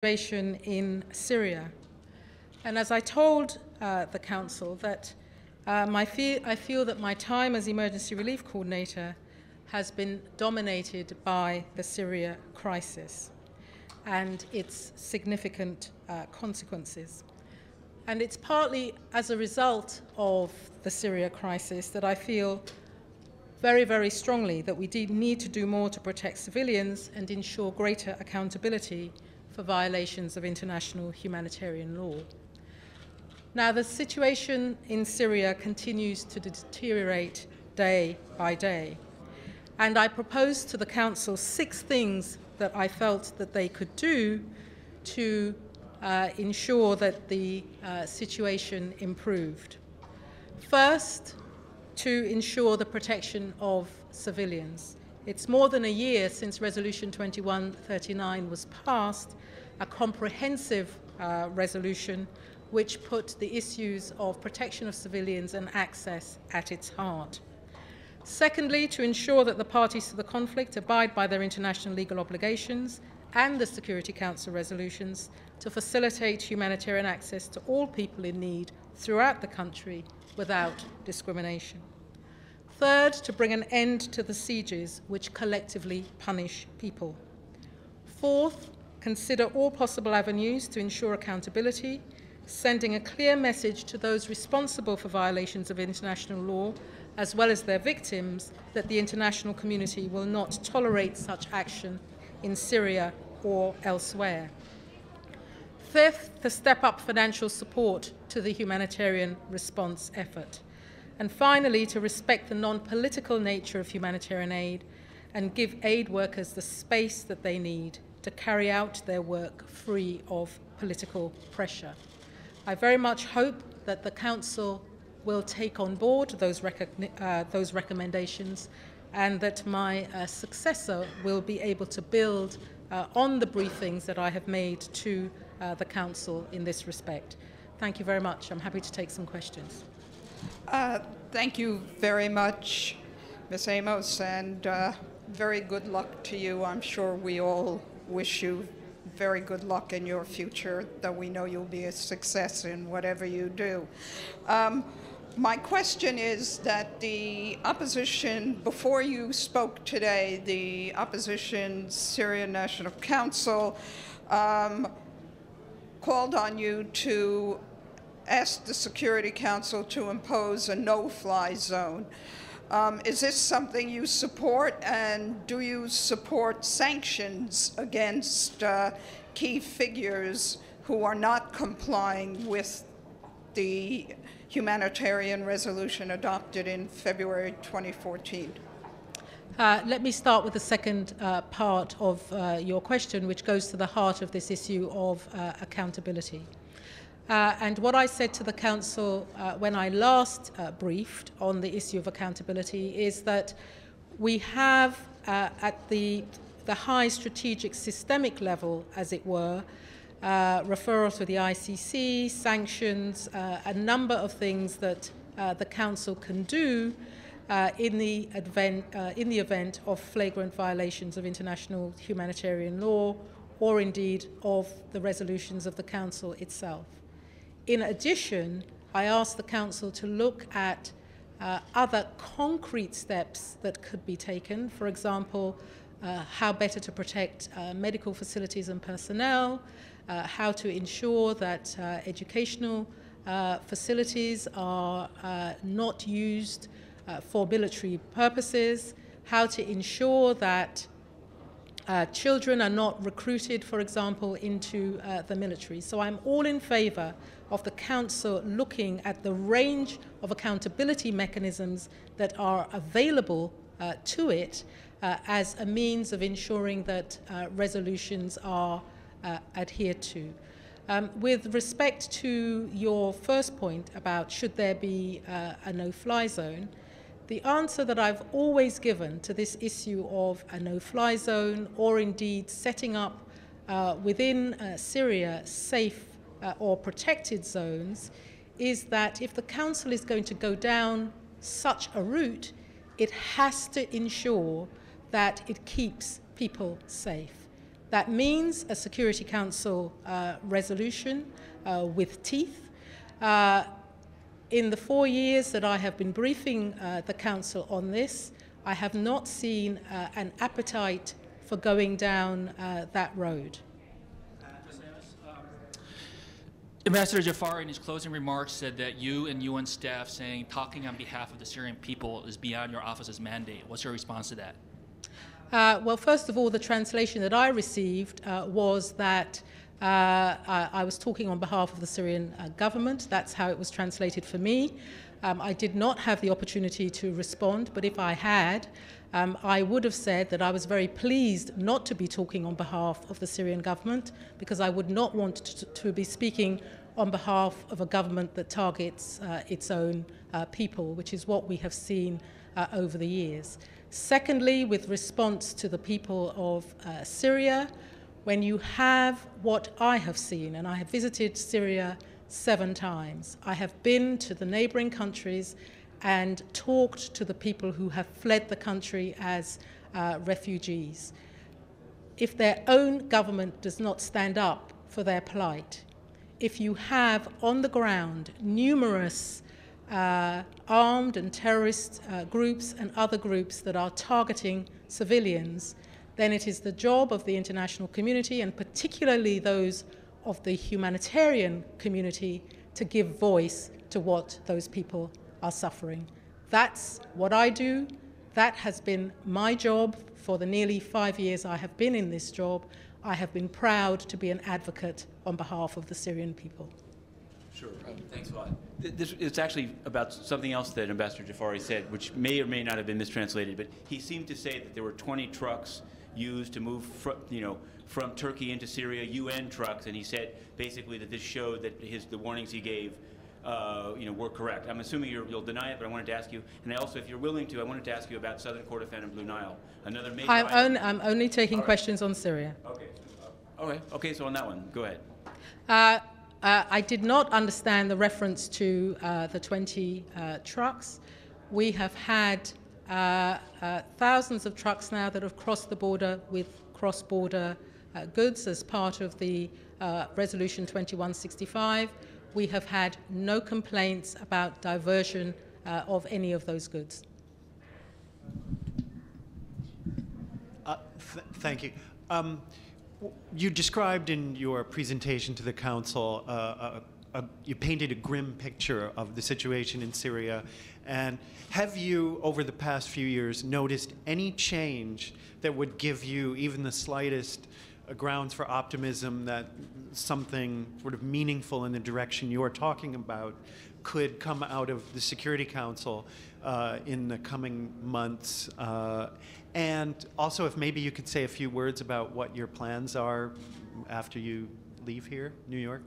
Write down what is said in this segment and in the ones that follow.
situation in Syria. And as I told the Council, that I feel that my time as Emergency Relief Coordinator has been dominated by the Syria crisis and its significant consequences. And it's partly as a result of the Syria crisis that I feel very, very strongly that we need to do more to protect civilians and ensure greater accountability for violations of international humanitarian law. Now, the situation in Syria continues to deteriorate day by day, and I proposed to the Council 6 things that I felt that they could do to ensure that the situation improved. First, to ensure the protection of civilians. It's more than a year since Resolution 2139 was passed, a comprehensive resolution which put the issues of protection of civilians and access at its heart. Secondly, to ensure that the parties to the conflict abide by their international legal obligations and the Security Council resolutions to facilitate humanitarian access to all people in need throughout the country without discrimination. Third, to bring an end to the sieges which collectively punish people. Fourth, consider all possible avenues to ensure accountability, sending a clear message to those responsible for violations of international law, as well as their victims, that the international community will not tolerate such action in Syria or elsewhere. Fifth, to step up financial support to the humanitarian response effort. And finally, to respect the non-political nature of humanitarian aid and give aid workers the space that they need to carry out their work free of political pressure. I very much hope that the Council will take on board those recommendations and that my successor will be able to build on the briefings that I have made to the Council in this respect. Thank you very much. I'm happy to take some questions. Thank you very much, Ms. Amos, and very good luck to you. I'm sure we all wish you very good luck in your future, though we know you'll be a success in whatever you do. My question is that the opposition, before you spoke today, the opposition Syrian National Council called on you to ask the Security Council to impose a no-fly zone. Is this something you support, and do you support sanctions against key figures who are not complying with the humanitarian resolution adopted in February 2014? Let me start with the second part of your question, which goes to the heart of this issue of accountability. And what I said to the Council when I last briefed on the issue of accountability is that we have at the high strategic systemic level, as it were, referral to the ICC, sanctions, a number of things that the Council can do in the event of flagrant violations of international humanitarian law or indeed of the resolutions of the Council itself. In addition, I asked the Council to look at other concrete steps that could be taken, for example, how better to protect medical facilities and personnel, how to ensure that educational facilities are not used for military purposes, how to ensure that children are not recruited, for example, into the military. So I'm all in favour of the Council looking at the range of accountability mechanisms that are available to it as a means of ensuring that resolutions are adhered to. With respect to your first point about should there be a no-fly zone, the answer that I've always given to this issue of a no-fly zone or indeed setting up within Syria safe or protected zones is that if the Council is going to go down such a route, it has to ensure that it keeps people safe. That means a Security Council resolution with teeth. In the 4 years that I have been briefing the Council on this, I have not seen an appetite for going down that road. Ambassador Jafari, in his closing remarks, said that you and UN staff saying talking on behalf of the Syrian people is beyond your office's mandate. What's your response to that? Well, first of all, the translation that I received was that I was talking on behalf of the Syrian government. That's how it was translated for me. I did not have the opportunity to respond, but if I had, I would have said that I was very pleased not to be talking on behalf of the Syrian government, because I would not want to be speaking on behalf of a government that targets its own people, which is what we have seen over the years. Secondly, with response to the people of Syria, when you have what I have seen, and I have visited Syria 7 times, I have been to the neighboring countries and talked to the people who have fled the country as refugees. If their own government does not stand up for their plight, if you have on the ground numerous armed and terrorist groups and other groups that are targeting civilians, then it is the job of the international community, and particularly those of the humanitarian community, to give voice to what those people are suffering. That's what I do. That has been my job for the nearly 5 years I have been in this job. I have been proud to be an advocate on behalf of the Syrian people. Sure. Thanks a lot. It's actually about something else that Ambassador Jafari said, which may or may not have been mistranslated, but he seemed to say that there were 20 trucks used to move from Turkey into Syria, UN trucks, and he said basically that this showed that the warnings he gave were correct. I'm assuming you'll deny it, but I wanted to ask you, and also, if you're willing to, I wanted to ask you about Southern Kordofan and Blue Nile, another major I'm only taking questions on Syria. Okay. Okay, so on that one, go ahead. I did not understand the reference to the 20 trucks. We have had thousands of trucks now that have crossed the border with cross-border goods as part of the Resolution 2165. We have had no complaints about diversion of any of those goods. Thank you. You described in your presentation to the Council, you painted a grim picture of the situation in Syria. And have you, over the past few years, noticed any change that would give you even the slightest grounds for optimism that something sort of meaningful in the direction you're talking about could come out of the Security Council in the coming months? And also, if maybe you could say a few words about what your plans are after you leave here, New York?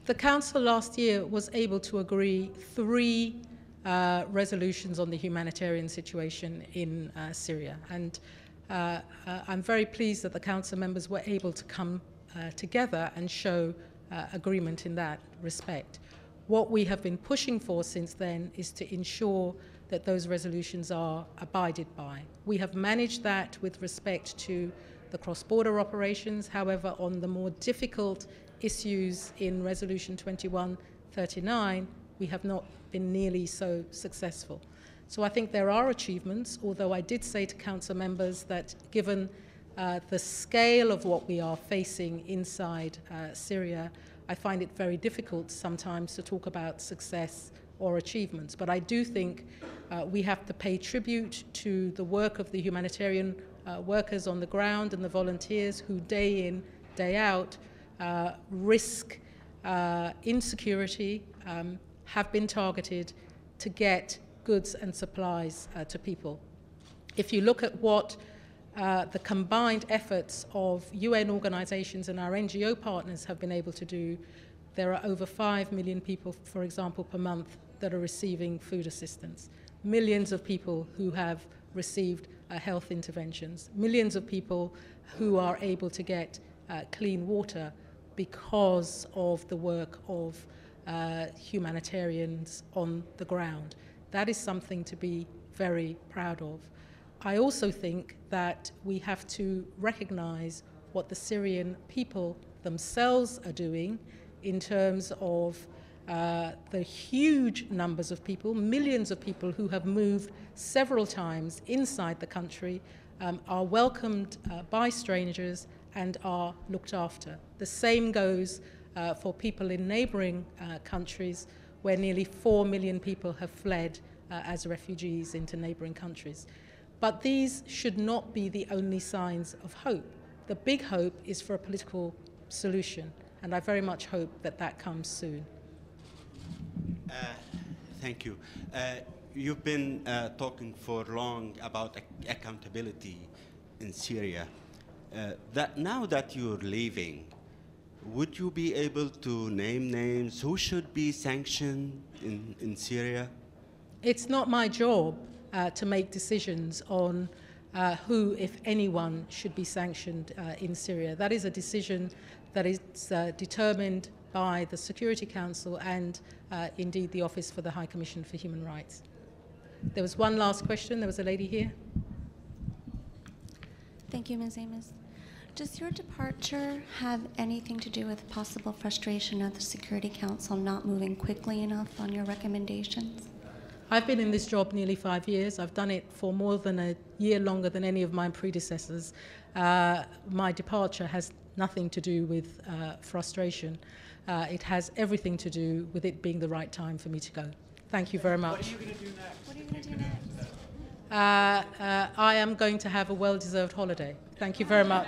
The Council last year was able to agree 3 resolutions on the humanitarian situation in Syria. And I'm very pleased that the Council members were able to come together and show agreement in that respect. What we have been pushing for since then is to ensure that those resolutions are abided by. We have managed that with respect to the cross-border operations. However, on the more difficult issues in Resolution 2139, we have not been nearly so successful. So I think there are achievements, although I did say to Council members that given the scale of what we are facing inside Syria, I find it very difficult sometimes to talk about success or achievements. But I do think we have to pay tribute to the work of the humanitarian workers on the ground and the volunteers who day in, day out risk insecurity, have been targeted to get goods and supplies to people. If you look at what the combined efforts of UN organizations and our NGO partners have been able to do, there are over 5 million people, for example, per month that are receiving food assistance, millions of people who have received health interventions, millions of people who are able to get clean water because of the work of humanitarians on the ground. That is something to be very proud of. I also think that we have to recognize what the Syrian people themselves are doing in terms of the huge numbers of people, millions of people who have moved several times inside the country, are welcomed by strangers and are looked after. The same goes for people in neighboring countries, where nearly 4 million people have fled as refugees into neighboring countries. But these should not be the only signs of hope. The big hope is for a political solution, and I very much hope that that comes soon. Thank you. You've been talking for long about accountability in Syria. Now that you're leaving, would you be able to name names? Who should be sanctioned in Syria? It's not my job to make decisions on who, if anyone, should be sanctioned in Syria. That is a decision that is determined by the Security Council and indeed the Office for the High Commission for Human Rights. There was one last question. There was a lady here. Thank you, Ms. Amos. Does your departure have anything to do with possible frustration of the Security Council not moving quickly enough on your recommendations? I've been in this job nearly 5 years. I've done it for more than a year longer than any of my predecessors. My departure has nothing to do with frustration. It has everything to do with it being the right time for me to go. Thank you very much. What are you going to do next? What are you going to do next? I am going to have a well-deserved holiday. Thank you very much.